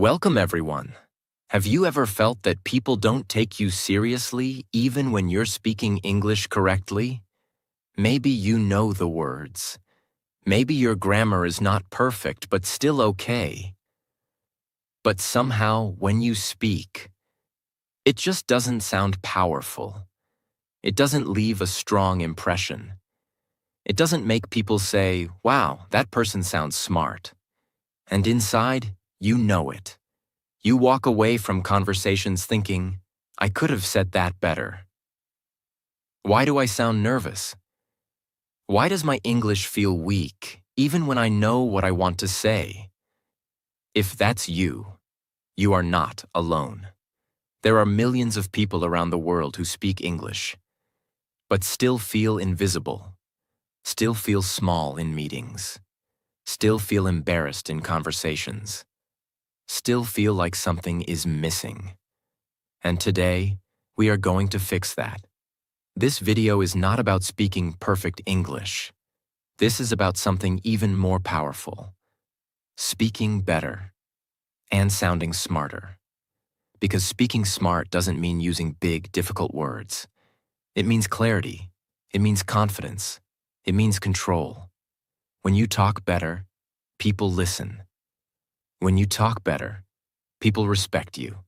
Welcome, everyone. Have you ever felt that people don't take you seriously even when you're speaking English correctly? Maybe you know the words. Maybe your grammar is not perfect but still okay. But somehow, when you speak, it just doesn't sound powerful. It doesn't leave a strong impression. It doesn't make people say, "Wow, that person sounds smart." And inside, you know it. You walk away from conversations thinking, "I could have said that better." Why do I sound nervous? Why does my English feel weak, even when I know what I want to say? If that's you, you are not alone. There are millions of people around the world who speak English, but still feel invisible, still feel small in meetings, still feel embarrassed in conversations, still feel like something is missing. And today, we are going to fix that. This video is not about speaking perfect English. This is about something even more powerful: speaking better and sounding smarter. Because speaking smart doesn't mean using big, difficult words. It means clarity. It means confidence. It means control. When you talk better, people listen. When you talk better, people respect you.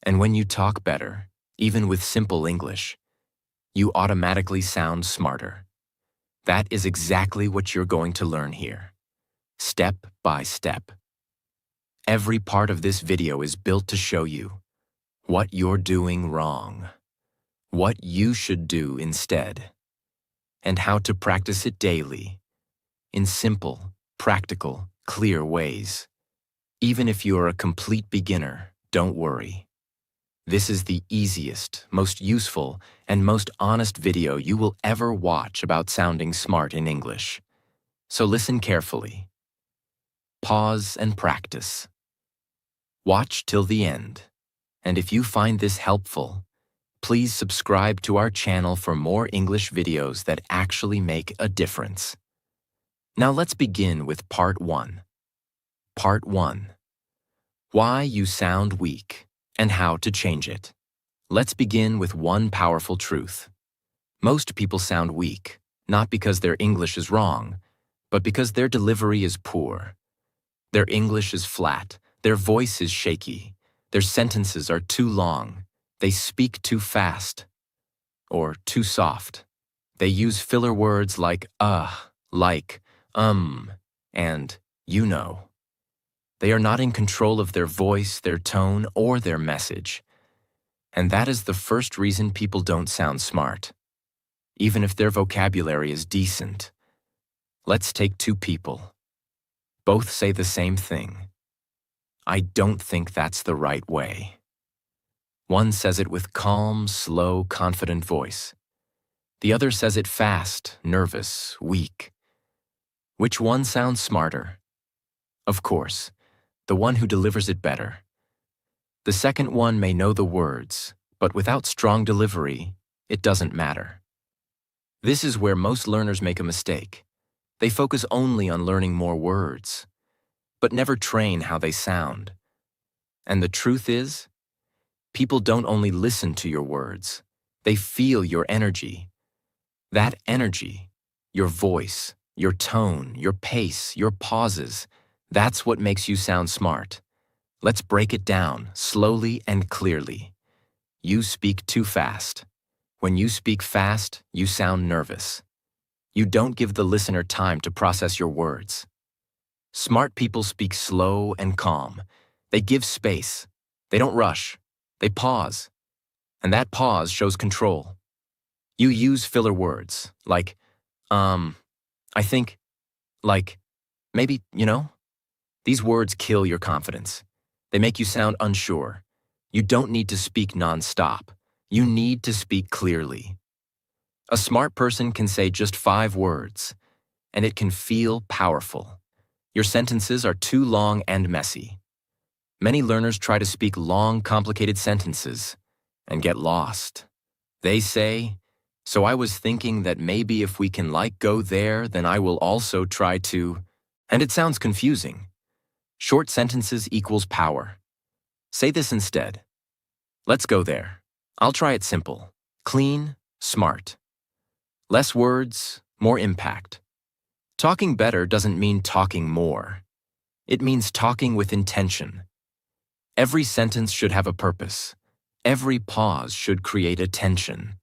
And when you talk better, even with simple English, you automatically sound smarter. That is exactly what you're going to learn here, step by step. Every part of this video is built to show you what you're doing wrong, what you should do instead, and how to practice it daily, in simple, practical, clear ways. Even if you're a complete beginner, don't worry. This is the easiest, most useful, and most honest video you will ever watch about sounding smart in English. So listen carefully. Pause and practice. Watch till the end. And if you find this helpful, please subscribe to our channel for more English videos that actually make a difference. Now let's begin with Part 1. Part 1. Why you sound weak and how to change it. Let's begin with one powerful truth. Most people sound weak, not because their English is wrong, but because their delivery is poor. Their English is flat, their voice is shaky, their sentences are too long, they speak too fast, or too soft. They use filler words like like, and you know. They are not in control of their voice, their tone, or their message. And that is the first reason people don't sound smart, even if their vocabulary is decent. Let's take two people. Both say the same thing. I don't think that's the right way. One says it with calm, slow, confident voice. The other says it fast, nervous, weak. Which one sounds smarter? Of course, the one who delivers it better. The second one may know the words, but without strong delivery, it doesn't matter. This is where most learners make a mistake. They focus only on learning more words, but never train how they sound. And the truth is, people don't only listen to your words, they feel your energy. That energy, your voice, your tone, your pace, your pauses, that's what makes you sound smart. Let's break it down slowly and clearly. You speak too fast. When you speak fast, you sound nervous. You don't give the listener time to process your words. Smart people speak slow and calm. They give space. They don't rush. They pause. And that pause shows control. You use filler words like, I think, like, maybe, you know? These words kill your confidence. They make you sound unsure. You don't need to speak nonstop. You need to speak clearly. A smart person can say just 5 words, and it can feel powerful. Your sentences are too long and messy. Many learners try to speak long, complicated sentences and get lost. They say, "So I was thinking that maybe if we can go there, then I will also try to," and it sounds confusing. Short sentences equals power. Say this instead. Let's go there. I'll try it simple. Clean, smart. Less words, more impact. Talking better doesn't mean talking more. It means talking with intention. Every sentence should have a purpose. Every pause should create attention.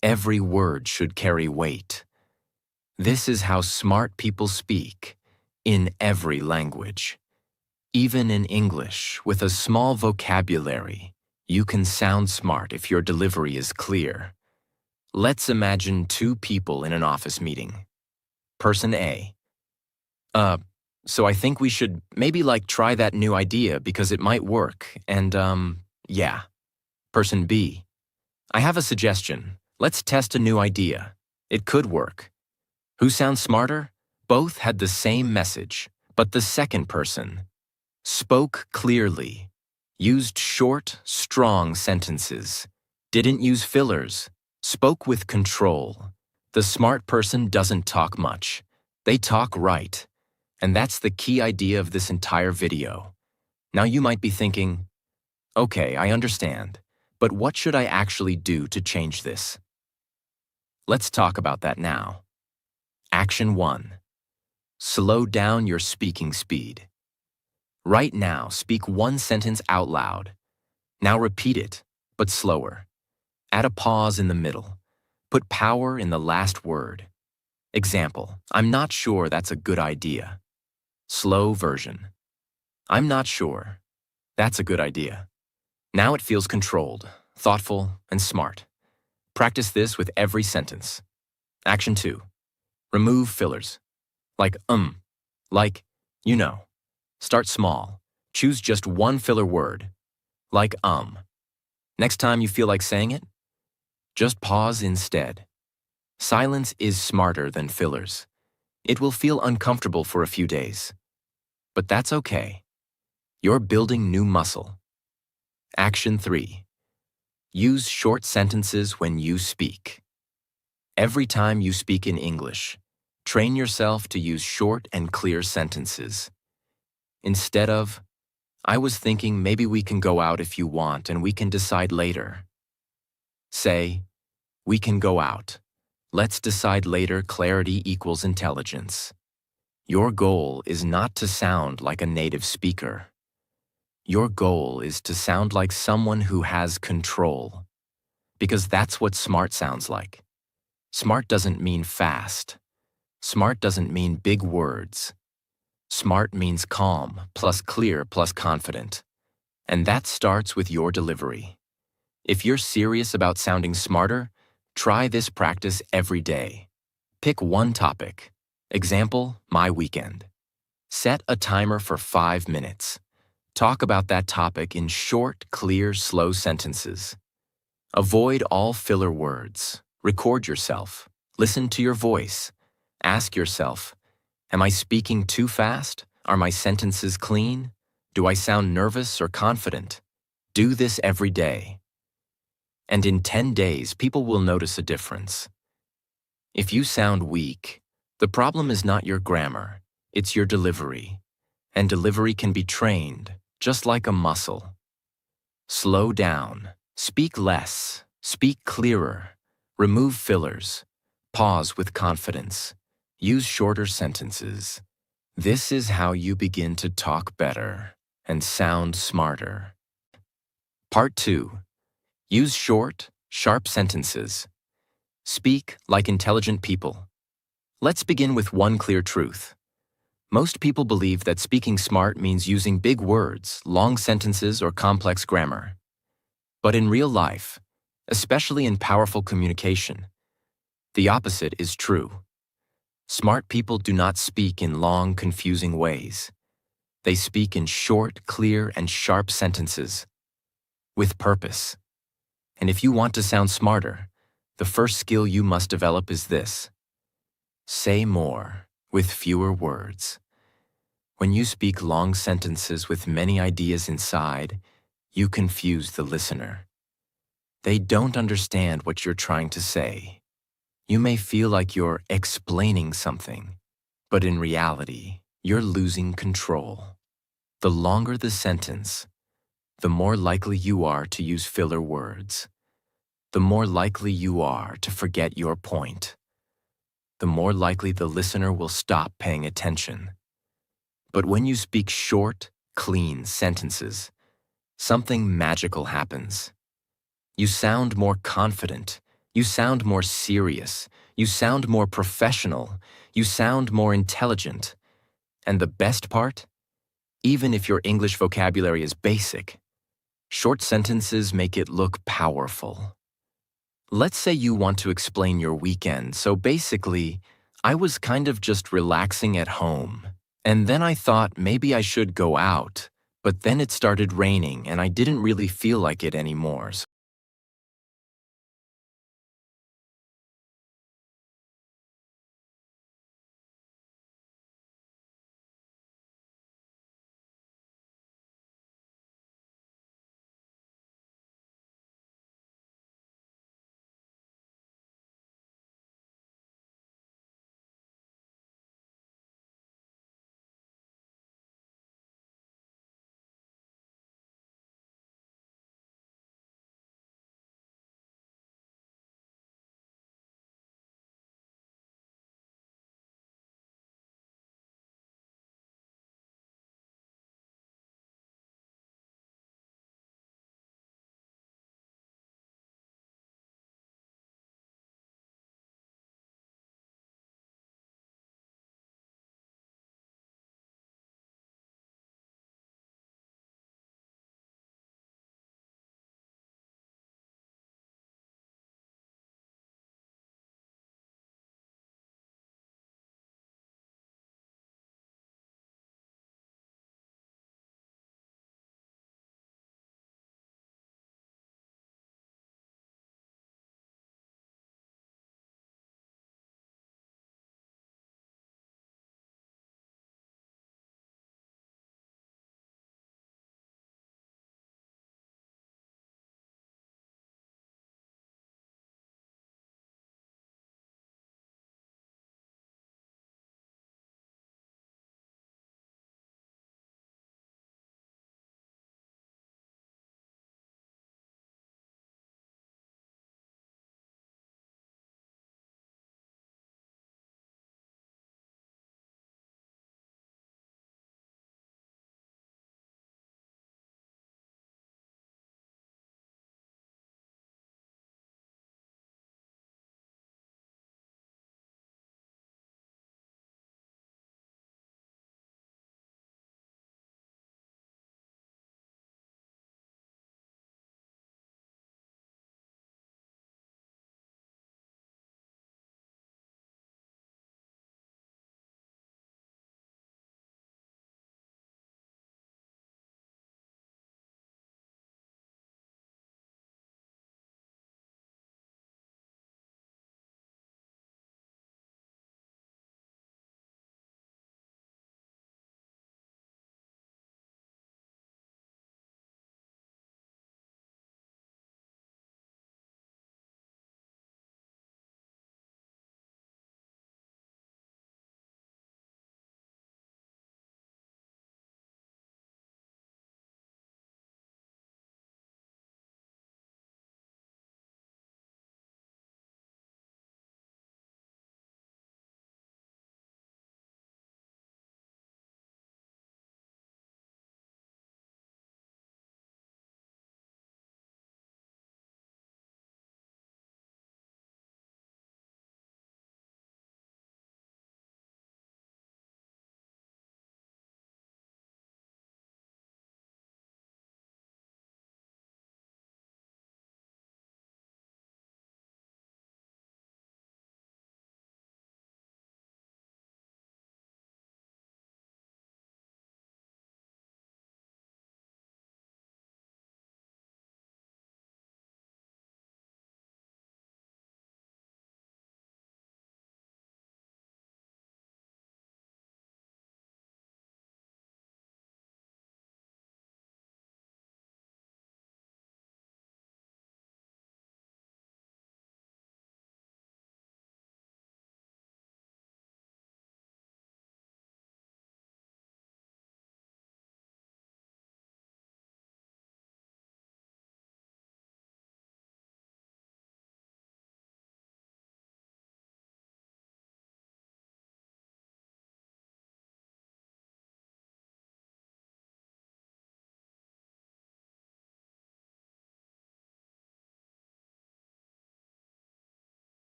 Every word should carry weight. This is how smart people speak, in every language. Even in English, with a small vocabulary, you can sound smart if your delivery is clear. Let's imagine two people in an office meeting. Person A. So I think we should maybe try that new idea because it might work, and yeah. Person B. I have a suggestion. Let's test a new idea. It could work. Who sounds smarter? Both had the same message, but the second person spoke clearly, used short, strong sentences, didn't use fillers, spoke with control. The smart person doesn't talk much. They talk right. And that's the key idea of this entire video. Now you might be thinking, okay, I understand, but what should I actually do to change this? Let's talk about that now. Action 1. Slow down your speaking speed. Right now, speak one sentence out loud. Now repeat it, but slower. Add a pause in the middle. Put power in the last word. Example, I'm not sure that's a good idea. Slow version. I'm not sure. That's a good idea. Now it feels controlled, thoughtful, and smart. Practice this with every sentence. Action 2. Remove fillers. Like, you know. Start small. Choose just one filler word. Like, Next time you feel like saying it, just pause instead. Silence is smarter than fillers. It will feel uncomfortable for a few days. But that's okay. You're building new muscle. Action 3. Use short sentences when you speak. Every time you speak in English, train yourself to use short and clear sentences. Instead of, I was thinking maybe we can go out if you want and we can decide later. Say, we can go out. Let's decide later. Clarity equals intelligence. Your goal is not to sound like a native speaker. Your goal is to sound like someone who has control. Because that's what smart sounds like. Smart doesn't mean fast. Smart doesn't mean big words. Smart means calm, plus clear, plus confident. And that starts with your delivery. If you're serious about sounding smarter, try this practice every day. Pick one topic. Example, my weekend. Set a timer for 5 minutes. Talk about that topic in short, clear, slow sentences. Avoid all filler words. Record yourself. Listen to your voice. Ask yourself, am I speaking too fast? Are my sentences clean? Do I sound nervous or confident? Do this every day. And in 10 days, people will notice a difference. If you sound weak, the problem is not your grammar, it's your delivery. And delivery can be trained, just like a muscle. Slow down. Speak less. Speak clearer. Remove fillers. Pause with confidence. Use shorter sentences. This is how you begin to talk better and sound smarter. Part 2. Use short, sharp sentences. Speak like intelligent people. Let's begin with one clear truth. Most people believe that speaking smart means using big words, long sentences, or complex grammar. But in real life, especially in powerful communication, the opposite is true. Smart people do not speak in long, confusing ways. They speak in short, clear, and sharp sentences, with purpose. And if you want to sound smarter, the first skill you must develop is this. Say more with fewer words. When you speak long sentences with many ideas inside, you confuse the listener. They don't understand what you're trying to say. You may feel like you're explaining something, but in reality, you're losing control. The longer the sentence, the more likely you are to use filler words. The more likely you are to forget your point. The more likely the listener will stop paying attention. But when you speak short, clean sentences, something magical happens. You sound more confident. You sound more serious. You sound more professional. You sound more intelligent. And the best part? Even if your English vocabulary is basic, short sentences make it look powerful. Let's say you want to explain your weekend, so basically, I was kind of just relaxing at home. And then I thought maybe I should go out, but then it started raining and I didn't really feel like it anymore.